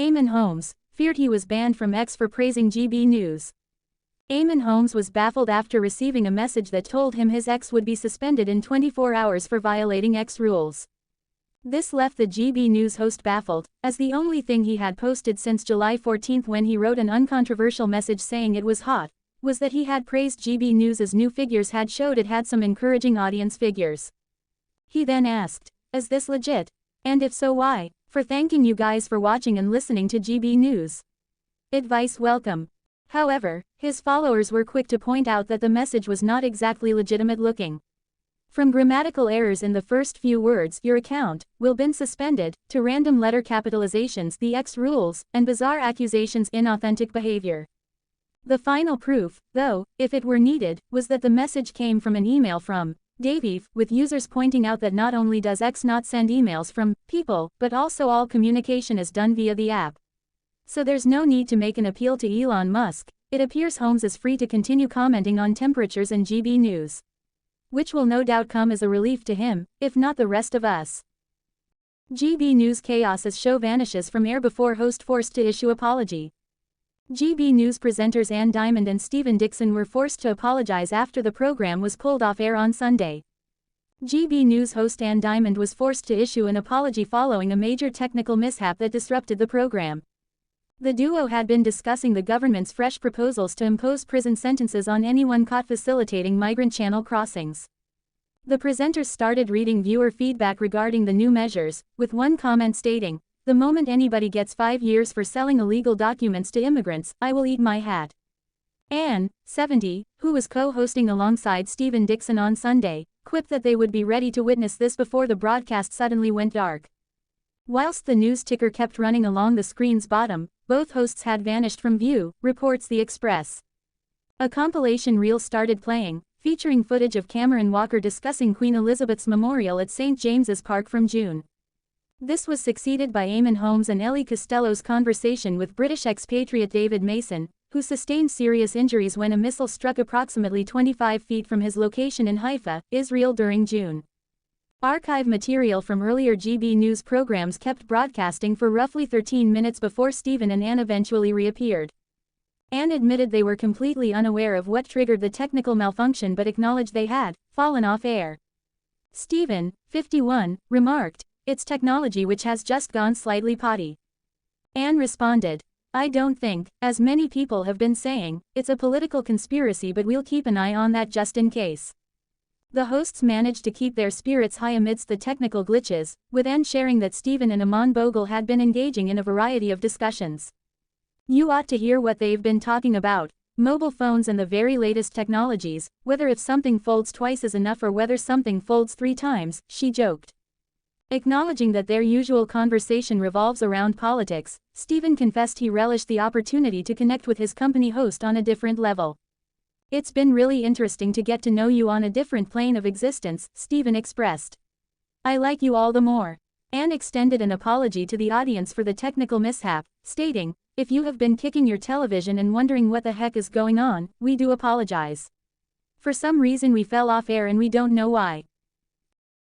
Eamonn Holmes feared he was banned from X for praising GB News. Eamonn Holmes was baffled after receiving a message that told him his ex would be suspended in 24 hours for violating X rules. This left the GB News host baffled, as the only thing he had posted since July 14 when he wrote an uncontroversial message saying it was hot, was that he had praised GB News as new figures had showed it had some encouraging audience figures. He then asked, "Is this legit? And if so, why? For thanking you guys for watching and listening to GB News. Advice welcome." However, his followers were quick to point out that the message was not exactly legitimate looking. From grammatical errors in the first few words, "your account will been suspended," to random letter capitalizations, "the X rules," and bizarre accusations, "inauthentic behavior." The final proof, though, if it were needed, was that the message came from an email from Davey, with users pointing out that not only does X not send emails from people, but also all communication is done via the app. So there's no need to make an appeal to Elon Musk. It appears Holmes is free to continue commenting on temperatures and GB News, which will no doubt come as a relief to him, if not the rest of us. GB News chaos as show vanishes from air before host forced to issue apology. GB News presenters Ann Diamond and Stephen Dixon were forced to apologize after the program was pulled off air on Sunday. GB News host Ann Diamond was forced to issue an apology following a major technical mishap that disrupted the program. The duo had been discussing the government's fresh proposals to impose prison sentences on anyone caught facilitating migrant channel crossings. The presenters started reading viewer feedback regarding the new measures, with one comment stating, "The moment anybody gets 5 years for selling illegal documents to immigrants, I will eat my hat." Ann, 70, who was co-hosting alongside Stephen Dixon on Sunday, quipped that they would be ready to witness this before the broadcast suddenly went dark. Whilst the news ticker kept running along the screen's bottom, both hosts had vanished from view, reports The Express. A compilation reel started playing, featuring footage of Cameron Walker discussing Queen Elizabeth's memorial at St. James's Park from June. This was succeeded by Eamonn Holmes and Ellie Costello's conversation with British expatriate David Mason, who sustained serious injuries when a missile struck approximately 25 feet from his location in Haifa, Israel during June. Archive material from earlier GB News programs kept broadcasting for roughly 13 minutes before Stephen and Ann eventually reappeared. Ann admitted they were completely unaware of what triggered the technical malfunction but acknowledged they had fallen off air. Stephen, 51, remarked, "It's technology which has just gone slightly potty." Ann responded, "I don't think, as many people have been saying, it's a political conspiracy, but we'll keep an eye on that just in case." The hosts managed to keep their spirits high amidst the technical glitches, with Ann sharing that Stephen and Eamonn Bogle had been engaging in a variety of discussions. "You ought to hear what they've been talking about. Mobile phones and the very latest technologies, whether if something folds twice is enough or whether something folds 3 times, she joked. Acknowledging that their usual conversation revolves around politics, Stephen confessed he relished the opportunity to connect with his company host on a different level. "It's been really interesting to get to know you on a different plane of existence," Stephen expressed. "I like you all the more." Ann extended an apology to the audience for the technical mishap, stating, "If you have been kicking your television and wondering what the heck is going on, we do apologize. For some reason we fell off air and we don't know why."